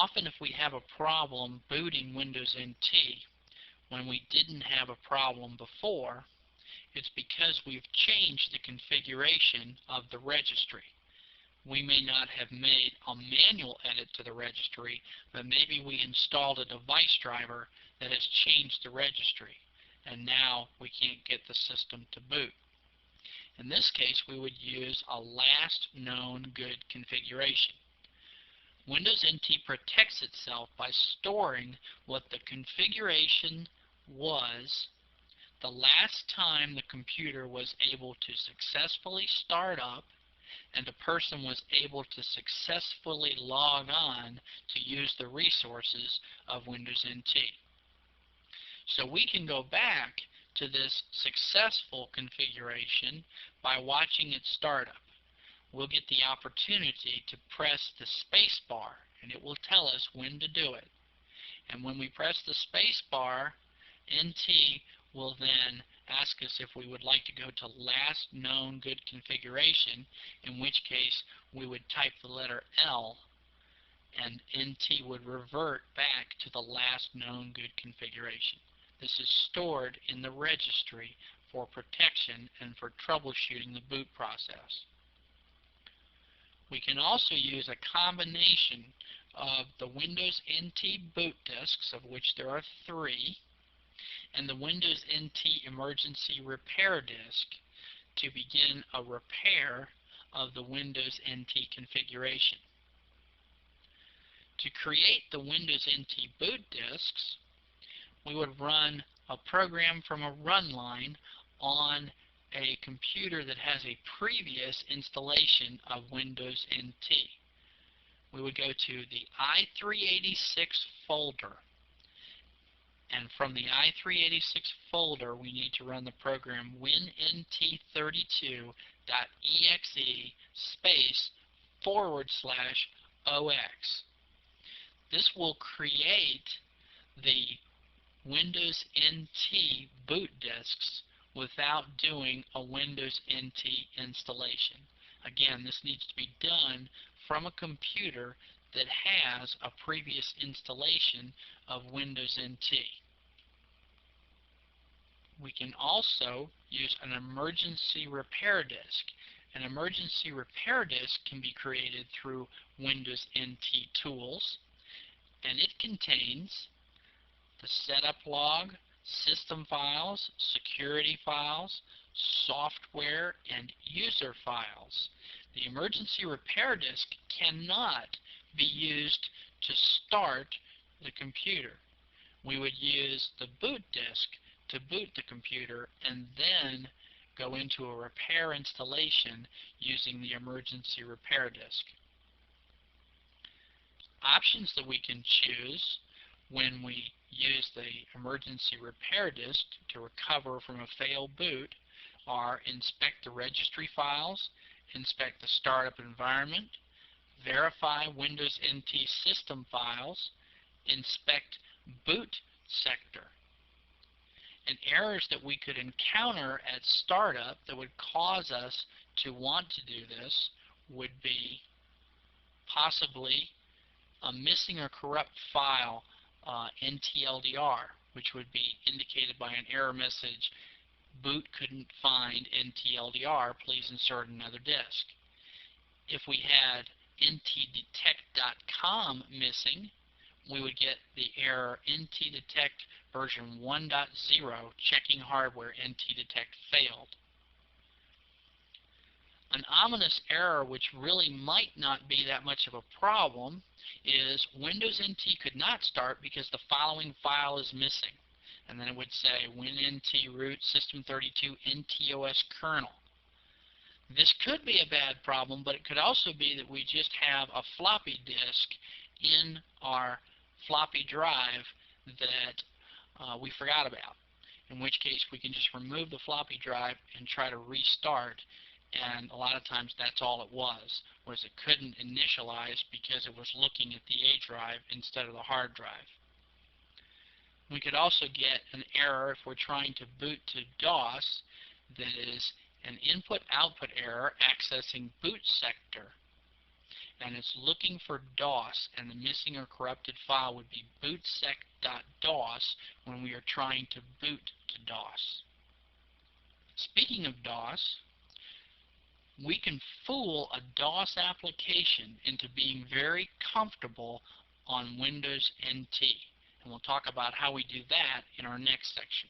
often if we have a problem booting Windows NT when we didn't have a problem before, it's because we've changed the configuration of the registry. We may not have made a manual edit to the registry, but maybe we installed a device driver that has changed the registry, and now we can't get the system to boot. In this case, we would use a last known good configuration. Windows NT protects itself by storing what the configuration was the last time the computer was able to successfully start up and a person was able to successfully log on to use the resources of Windows NT. So we can go back to this successful configuration by watching it start up. We'll get the opportunity to press the space bar, and it will tell us when to do it. And when we press the space bar, NT will then ask us if we would like to go to last known good configuration, in which case we would type the letter L, and NT would revert back to the last known good configuration. This is stored in the registry for protection and for troubleshooting the boot process. We can also use a combination of the Windows NT boot disks, of which there are 3, and the Windows NT emergency repair disk to begin a repair of the Windows NT configuration. To create the Windows NT boot disks, we would run a program from a run line on a computer that has a previous installation of Windows NT. We would go to the i386 folder, and from the i386 folder we need to run the program wint32.exe /OX. This will create the Windows NT boot disks without doing a Windows NT installation. Again, this needs to be done from a computer that has a previous installation of Windows NT. We can also use an emergency repair disk. An emergency repair disk can be created through Windows NT Tools, and it contains the setup log, system files, security files, software, and user files. The emergency repair disk cannot be used to start the computer. We would use the boot disk to boot the computer and then go into a repair installation using the emergency repair disk. Options that we can choose when we use the emergency repair disk to recover from a failed boot are inspect the registry files, inspect the startup environment, verify Windows NT system files, inspect boot sector. And errors that we could encounter at startup that would cause us to want to do this would be possibly a missing or corrupt file, NTLDR, which would be indicated by an error message, boot couldn't find NTLDR, please insert another disk. If we had ntdetect.com missing, we would get the error ntdetect version 1.0 checking hardware ntdetect failed. An ominous error which really might not be that much of a problem is Windows NT could not start because the following file is missing. And then it would say WinNT root system32 NTOS kernel. This could be a bad problem, but it could also be that we just have a floppy disk in our floppy drive that we forgot about, in which case we can just remove the floppy drive and try to restart, and a lot of times that's all it was it couldn't initialize because it was looking at the A drive instead of the hard drive. We could also get an error if we're trying to boot to DOS that is an input-output error accessing boot sector. and it's looking for DOS, and the missing or corrupted file would be bootsec.dos when we are trying to boot to DOS. Speaking of DOS, we can fool a DOS application into being very comfortable on Windows NT, and we'll talk about how we do that in our next section.